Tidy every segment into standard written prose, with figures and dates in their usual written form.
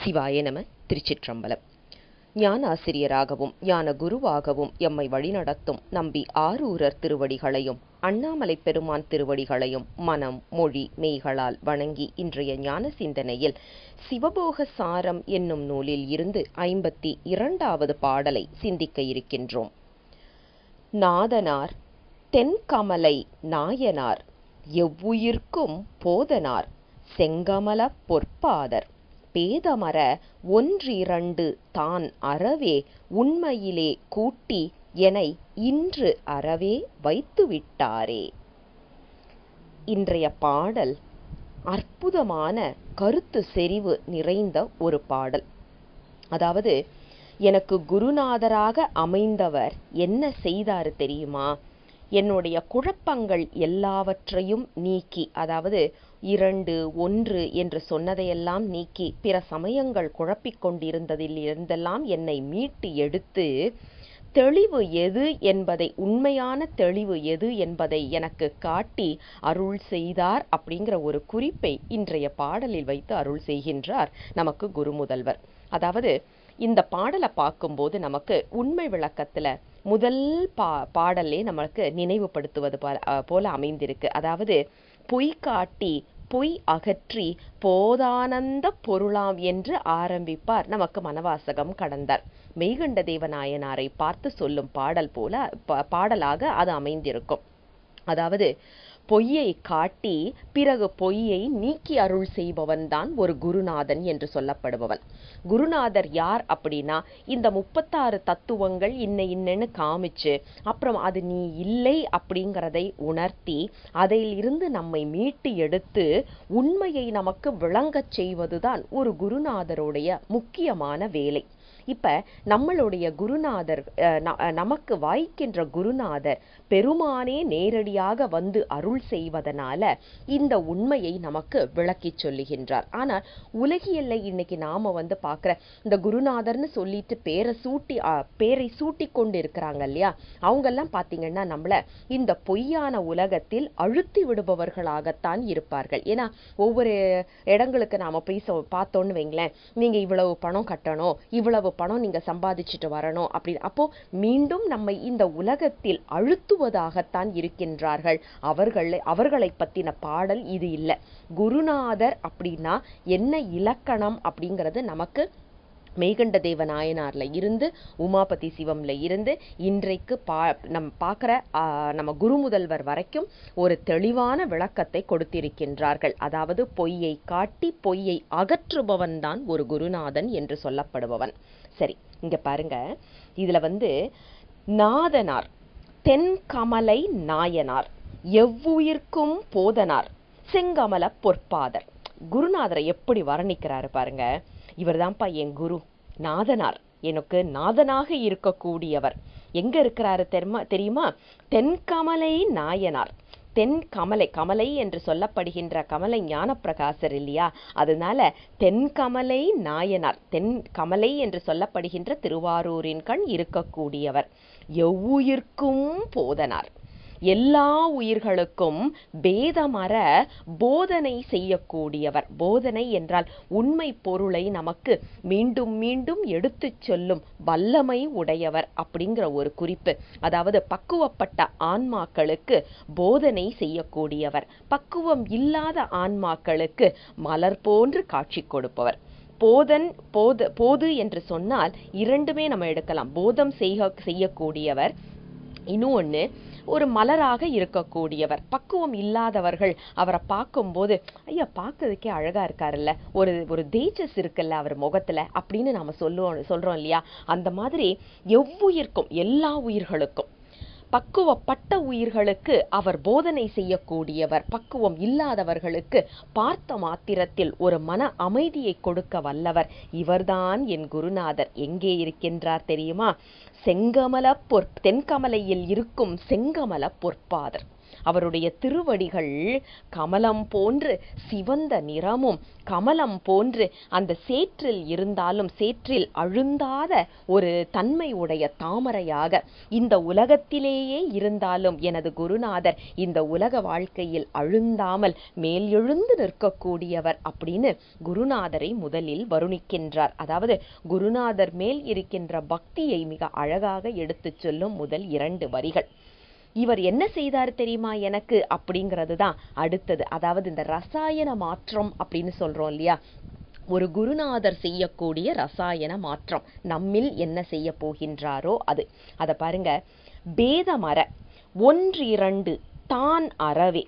சிவாய நம. திருச்சிற்றம்பலம். ஞான ஆசிரியராகவும் ஞான குருவாகவும் எம்மை வழிநடத்தும் நம்பி ஆரூரர் திருவடிகளையும் அண்ணாமலை பெருமான் திருவடிகளையும் மனம் மொழி மெய்களால் வணங்கி இன்றைய ஞான சிந்தனையில் சிவபோக சாரம் என்னும் நூலில் இருந்து 52வது பாடலை சிந்திக்க இருக்கின்றோம். நாதனார் தென்கமலை நாயனார் எவ்வுயிர்க்கும் போதனார் செங்கமல பொற்பாதர் பேதமர ஒன்றிரண்டு தான் அறவே உண்மையிலே கூட்டி எனை இன்று அறவே வைத்துவிட்டாரே. இன்றைய பாடல் அற்புதமான கருத்து செறிவு நிறைந்த ஒரு பாடல். அதாவது, எனக்கு குருநாதராக அமைந்தவர் என்ன செய்தாரு தெரியுமா? என்னுடைய குழப்பங்கள் எல்லாவற்றையும் நீக்கி, அதாவது 2, 1 என்று சொன்னதையெல்லாம் நீக்கி, பிற சமயங்கள் குழப்பிக் கொண்டிருந்ததில் இருந்தெல்லாம் என்னை மீட்டு எடுத்து தெளிவு எது என்பதை, உண்மையான தெளிவு எது என்பதை எனக்கு காட்டி அருள் செய்தார் அப்படிங்கிற ஒரு குறிப்பை இன்றைய பாடலில் வைத்து அருள் செய்கின்றார் நமக்கு குருமுதல்வர். அதாவது, இந்த பாடலை பார்க்கும்போது நமக்கு உண்மை விளக்கத்துல முதல் பாடலே நமக்கு நினைவுபடுத்துவது போல அமைந்திருக்கு. அதாவது, பொய் காட்டி பொய் அகற்றி போதானந்த பொருளாம் என்று ஆரம்பிப்பார் நமக்கு மனவாசகம் கடந்தார். மெய்கண்ட தேவநாயனாரை பார்த்து சொல்லும் பாடல் போல பாடலாக அது அமைந்திருக்கும். அதாவது, பொய்யை காட்டி பிறகு பொய்யை நீக்கி அருள் செய்பவன் தான் ஒரு குருநாதன் என்று சொல்லப்படுபவன். குருநாதர் யார் அப்படின்னா, இந்த 36 தத்துவங்கள் இன்னன்னு காமிச்சு, அப்புறம் அது நீ இல்லை அப்படிங்கிறதை உணர்த்தி, அதிலிருந்து நம்மை மீட்டு எடுத்து உண்மையை நமக்கு விளங்கச் செய்வதுதான் ஒரு குருநாதருடைய முக்கியமான வேலை. இப்ப நம்மளுடைய குருநாதர், நமக்கு வாய்க்கின்ற குருநாதர் பெருமானே நேரடியாக வந்து அருள் செய்வதனால இந்த உண்மையை நமக்கு விளக்கி சொல்லுகின்றார். ஆனால் உலகியல்ல இன்னைக்கு நாம பார்க்கிற இந்த குருநாதர்னு சொல்லிட்டு பேரை சூட்டி கொண்டு இருக்கிறாங்க இல்லையா, அவங்கெல்லாம் பாத்தீங்கன்னா நம்மள இந்த பொய்யான உலகத்தில் அழுத்தி விடுபவர்களாகத்தான் இருப்பார்கள். ஏன்னா ஒவ்வொரு இடங்களுக்கு நாம போய் பார்த்தோன்னு வைங்களேன், நீங்க இவ்வளவு பணம் கட்டணும், இவ்வளவு பணம் நீங்க சம்பாதிச்சுட்டு வரணும் அப்படின்னு, அப்போ மீண்டும் நம்மை இந்த உலகத்தில் அழுத்துவதாகத்தான் இருக்கின்றார்கள். அவர்களை பத்தின பாடல் இது இல்லை. குருநாதர் அப்படின்னா என்ன இலக்கணம் அப்படிங்கிறது நமக்கு மெய்கண்ட தேவநாயனார்ல இருந்து, உமாபதி சிவம்ல இருந்து, இன்றைக்கு நம்ம பார்க்கிற நம்ம குருமுதல்வர் வரைக்கும் ஒரு தெளிவான விளக்கத்தை கொடுத்திருக்கின்றார்கள். அதாவது, பொய்யை காட்டி பொய்யை அகற்றுபவன் தான் ஒரு குருநாதன் என்று சொல்லப்படுபவன். சரி, இங்க பாருங்க, இதுல நாதனார் தென்கமலை நாயனார் எவ்வுயிர்க்கும் போதனார் செங்கமல பொற்பாதர். குருநாதரை எப்படி வர்ணிக்கிறாரு பாருங்க. இவர்தான்ப்பா என் குரு, நாதனார், எனக்கு நாதனாக இருக்கக்கூடியவர். எங்க இருக்கிறாரு தெரியுமா? தென்கமலை நாயனார். தென்கமலை, கமலை என்று சொல்லப்படுகின்ற கமலை ஞானப்பிரகாசர் இல்லையா, அதனால தென்கமலை நாயனார், தென்கமலை என்று சொல்லப்படுகின்ற திருவாரூரின் கண் இருக்கக்கூடியவர். எவ்வுயிர்க்கும் போதனார், எல்லா உயிர்களுக்கும் பேதமற போதனை செய்யக்கூடியவர். போதனை என்றால் உண்மை பொருளை நமக்கு மீண்டும் மீண்டும் எடுத்துச் சொல்லும் வல்லமை உடையவர் அப்படிங்கிற ஒரு குறிப்பு. அதாவது, பக்குவப்பட்ட ஆன்மாக்களுக்கு போதனை செய்யக்கூடியவர், பக்குவம் இல்லாத ஆன்மாக்களுக்கு மலர் போன்று காட்சி கொடுப்பவர். போது என்று சொன்னால் இரண்டுமே நம்ம எடுக்கலாம். போதம் செய்யக்கூடியவர், இன்னொன்னு ஒரு மலராக இருக்கக்கூடியவர். பக்குவம் இல்லாதவர்கள் அவரை பார்க்கும்போது, ஐயா பார்க்கறதுக்கே அழகா இருக்காருல்ல, ஒரு தேஜஸ் இருக்குல்ல அவர் முகத்துல அப்படின்னு நாம சொல்றோம் இல்லையா. அந்த மாதிரி எவ்வுயிர்க்கும், எல்லா உயிர்களுக்கும், பக்குவப்பட்ட உயிர்களுக்கு அவர் போதனை செய்யக்கூடியவர், பக்குவம் இல்லாதவர்களுக்கு பார்த்த மாத்திரத்தில் ஒரு மன அமைதியை கொடுக்க வல்லவர். இவர்தான் என் குருநாதர். எங்கே இருக்கின்றார் தெரியுமா? தென்கமலையில் இருக்கும் செங்கமல பொற்பாதர். அவருடைய திருவடிகள் கமலம் போன்று சிவந்த நிறமும் கமலம் போன்று அந்த சேற்றில் இருந்தாலும் சேற்றில் அழுந்தாத ஒரு தன்மை உடைய தாமரையாக இந்த உலகத்திலேயே இருந்தாலும் எனது குருநாதர் இந்த உலக வாழ்க்கையில் அழுந்தாமல் மேல் எழுந்து நிற்கக்கூடியவர் அப்படின்னு குருநாதரை முதலில் வருணிக்கின்றார். அதாவது குருநாதர் மேல் இருக்கின்ற பக்தியை மிக அழகாக எடுத்துச் சொல்லும் முதல் 2 வரிகள். இவர் என்ன செய்தார் தெரியுமா எனக்கு அப்படிங்கிறது தான் அடுத்தது. அதாவது இந்த ரசாயன மாற்றம் அப்படின்னு சொல்றோம் இல்லையா, ஒரு குருநாதர் செய்யக்கூடிய ரசாயன மாற்றம் நம்மில் என்ன செய்ய போகின்றாரோ அது. அதை பாருங்க, பேதமர 1 தான் அறவே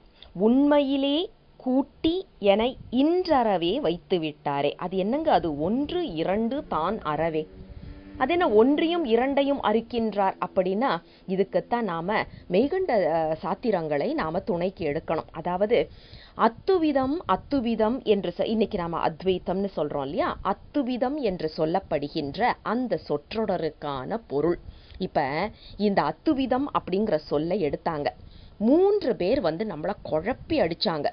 உண்மையிலே கூட்டி என இன்றறவே வைத்து விட்டாரே. அது என்னங்க அது 1 2 தான் அறவே? அது என்ன 1யும் 2யும் அறுக்கின்றார் அப்படின்னா, இதுக்குத்தான் நாம மெய்கண்ட சாத்திரங்களை நாம துணைக்கு எடுக்கணும். அதாவது அத்துவிதம் என்று இன்னைக்கு நாம அத்வைத்தம்னு சொல்றோம் இல்லையா, அத்துவிதம் என்று சொல்லப்படுகின்ற அந்த சொற்றொடருக்கான பொருள். இப்ப இந்த அத்துவிதம் அப்படிங்கிற சொல்லை எடுத்தாங்க, 3 பேர் நம்மள குழப்பி அடிச்சாங்க.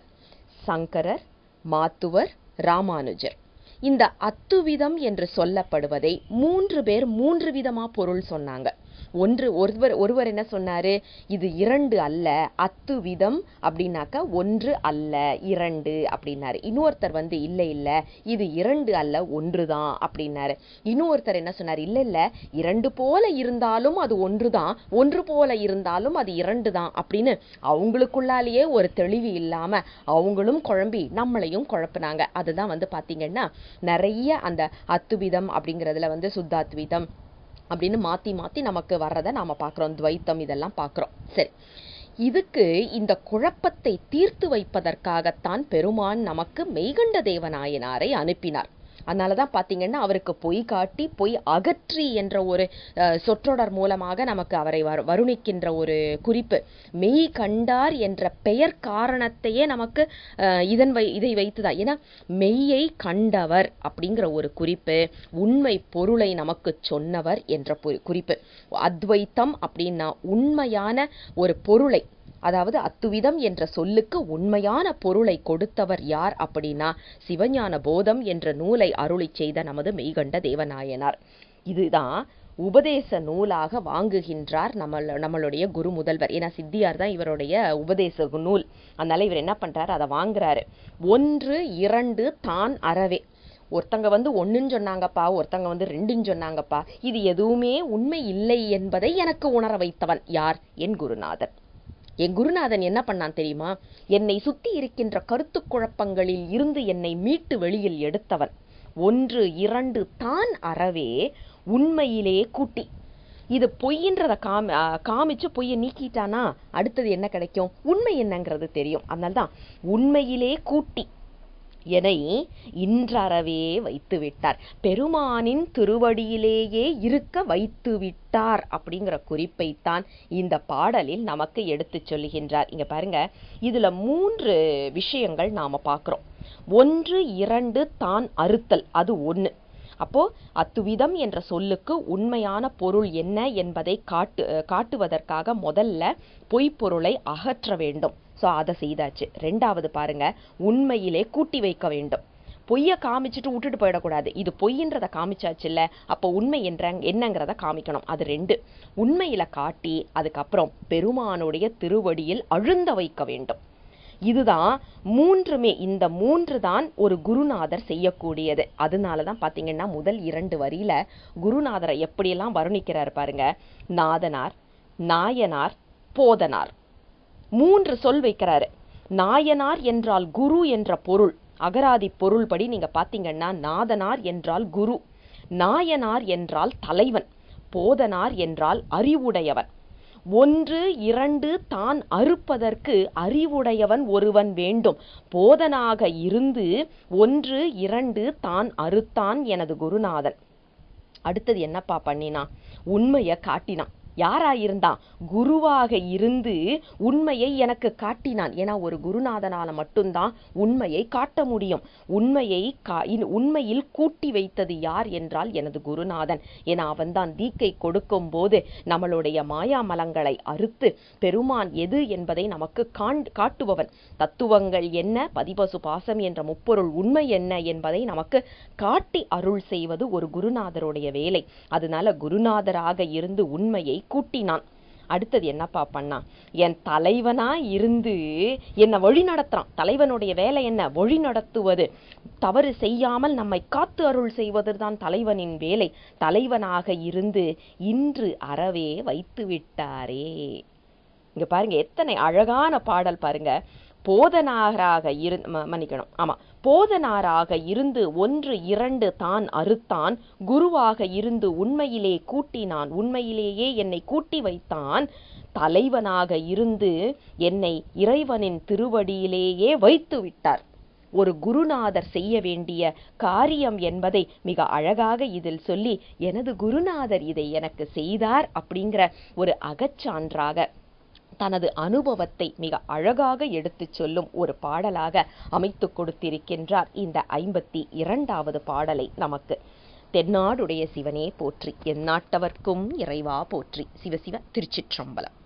சங்கரர், மாத்துவர், ராமானுஜர். இந்த அத்துவிதம் என்று சொல்லப்படுவதை 3 பேர் 3 விதமா பொருள் சொன்னாங்க. ஒருவர் என்ன சொன்னாரு, இது 2 அல்ல, அத்துவிதம் அப்படின்னாக்க 1 அல்ல 2 அப்படின்னாரு. இன்னொருத்தர் இல்ல இது 2 அல்ல 1 தான் அப்படின்னாரு. இன்னொருத்தர் என்ன சொன்னார், இல்ல 2 போல இருந்தாலும் அது 1 தான், 1 போல இருந்தாலும் அது 2 தான் அப்படின்னு அவங்களுக்குள்ளாலேயே ஒரு தெளிவு இல்லாம அவங்களும் குழம்பி நம்மளையும் குழப்பினாங்க. அதுதான் பாத்தீங்கன்னா நிறைய அந்த அத்துவிதம் அப்படிங்கிறதுல சுத்தாத்விதம் அப்படின்னு மாத்தி மாத்தி நமக்கு வர்றதை நாம பார்க்கிறோம். துவைத்தம் இதெல்லாம் பார்க்கிறோம். சரி, இதுக்கு இந்த குழப்பத்தை தீர்த்து வைப்பதற்காகத்தான் பெருமான் நமக்கு மெய்கண்ட தேவநாயனாரை அனுப்பினார். அதனாலதான் பாத்தீங்கன்னா அவருக்கு பொய் காட்டி பொய் அகற்றி என்ற ஒரு சொற்றொடர் மூலமாக நமக்கு அவரை வருணிக்கின்ற ஒரு குறிப்பு. மெய் கண்டார் என்ற பெயர் காரணத்தையே நமக்கு இதை வைத்துதான். ஏன்னா மெய்யை கண்டவர் அப்படிங்கிற ஒரு குறிப்பு, உண்மை பொருளை நமக்கு சொன்னவர் என்ற குறிப்பு. அத்வைத்தம் அப்படின்னா உண்மையான ஒரு பொருளை, அதாவது அத்துவிதம் என்ற சொல்லுக்கு உண்மையான பொருளை கொடுத்தவர் யார் அப்படின்னா சிவஞான போதம் என்ற நூலை அருளி செய்த நமது மெய்கண்ட தேவநாயனார். இதுதான் உபதேச நூலாக வாங்குகின்றார் நம்மளுடைய குரு முதல்வர். ஏன்னா சித்தியார் தான் இவருடைய உபதேச நூல். அதனால இவர் என்ன பண்றாரு, அதை வாங்குறாரு. 1 2 தான் அறவே. ஒருத்தங்க 1ன்னு சொன்னாங்கப்பா, ஒருத்தங்க 2ன்னு சொன்னாங்கப்பா, இது எதுவுமே உண்மை இல்லை என்பதை எனக்கு உணர வைத்தவன் யார்? என் குருநாதர். என் குருநாதன் என்ன பண்ணான் தெரியுமா, என்னை சுத்தி இருக்கின்ற கருத்து குழப்பங்களில் இருந்து என்னை மீட்டு வெளியில் எடுத்தவன். 1 2 தான் அறவே உண்மையிலே கூட்டி. இது பொய்ன்றத காமிச்சு பொய்யை நீக்கிட்டானா அடுத்தது என்ன கிடைக்கும், உண்மை என்னங்கிறது தெரியும். அதனால்தான் உண்மையிலே கூட்டி என்னை இன்றறவே வைத்து விட்டார், பெருமானின் திருவடியிலேயே இருக்க வைத்து விட்டார் அப்படிங்கிற குறிப்பைத்தான் இந்த பாடலில் நமக்கு எடுத்து சொல்லுகின்றார். இங்க பாருங்க, இதுல 3 விஷயங்கள் நாம பார்க்கிறோம். 1 2 தான் அறுத்தல், அது 1. அப்போ அத்துவிதம் என்ற சொல்லுக்கு உண்மையான பொருள் என்ன என்பதை காட்டுவதற்காக முதல்ல பொய்ப்பொருளை அகற்ற வேண்டும். ஸோ அதை செய்தாச்சு. 2வது பாருங்க, உண்மையிலே கூட்டி வைக்க வேண்டும். பொய்யை காமிச்சிட்டு விட்டுட்டு போயிடக்கூடாது. இது பொய்ன்றதை காமிச்சாச்சு இல்ல, அப்போ உண்மை என்னங்கிறத காமிக்கணும். அது 2. உண்மையில காட்டி அதுக்கப்புறம் பெருமானுடைய திருவடியில் அழுந்த வைக்க வேண்டும். இதுதான் 3மே. இந்த 3 தான் ஒரு குருநாதர் செய்யக்கூடியது. அதனாலதான் பாத்தீங்கன்னா முதல் 2 வரியில குருநாதரை எப்படியெல்லாம் வருணிக்கிறார் பாருங்க. நாதனார், நாயனார், போதனார், 3 சொல் வைக்கிறாரு. நாயனார் என்றால் குரு என்ற பொருள், அகராதி பொருள்படி நீங்க பாத்தீங்கன்னா நாதனார் என்றால் குரு, நாயனார் என்றால் தலைவன், போதனார் என்றால் அறிவுடையவன். 1 2 தான் அறுப்பதற்கு அறிவுடையவன் ஒருவன் வேண்டும். போதனாக இருந்து 1 2 தான் அறுத்தான் எனது குருநாதன். அடுத்தது என்னப்பா பண்ணினா, உண்மையை காட்டினான். யாராயிருந்தான்? குருவாக இருந்து உண்மையை எனக்கு காட்டினான். ஏன்னா ஒரு குருநாதனால மட்டும்தான் உண்மையை காட்ட முடியும். உண்மையில் கூட்டி வைத்தது யார் என்றால் எனது குருநாதன். ஏன்னா அவன்தான் தீக்கை கொடுக்கும் போது நம்மளுடைய மாயாமலங்களை அறுத்து பெருமான் எது என்பதை நமக்கு காட்டுபவன். தத்துவங்கள் என்ன, பதிபசு பாசம் என்ற முப்பொருள் உண்மை என்ன என்பதை நமக்கு காட்டி அருள் செய்வது ஒரு குருநாதருடைய வேலை. அதனால குருநாதராக இருந்து உண்மையை கூட்டினான். அடுத்தது என்னப்பா பண்ணா? என் தலைவனா இருந்து என்னை வழி நடத்துறான். தலைவனுடைய வேலை என்ன? வழி நடத்துவது. தவறு செய்யாமல் நம்மை காத்து அருள் செய்வதுதான் தலைவனின் வேலை. தலைவனாக இருந்து இன்று அறவே வைத்து விட்டாரே. இங்க பாருங்க எத்தனை அழகான பாடல் பாருங்க. போதனாராக இருந்து 1 2 தான் அறுத்தான். குருவாக இருந்து உண்மையிலே கூட்டினான். உண்மையிலேயே என்னை கூட்டி வைத்தான். தலைவனாக இருந்து என்னை இறைவனின் திருவடியிலேயே வைத்து விட்டார். ஒரு குருநாதர் செய்ய வேண்டிய காரியம் என்பதை மிக அழகாக இதில் சொல்லி எனது குருநாதர் இதை எனக்கு செய்தார் அப்படிங்கிற ஒரு அகச்சான்றாக தனது அனுபவத்தை மிக அழகாக எடுத்துச் சொல்லும் ஒரு பாடலாக அமைத்து கொடுத்திருக்கின்றார் இந்த 52வது பாடலை நமக்கு. தென்னாடுடைய சிவனே போற்றி, எந்நாட்டவர்க்கும் இறைவா போற்றி. சிவசிவ திருச்சிற்றம்பலம்.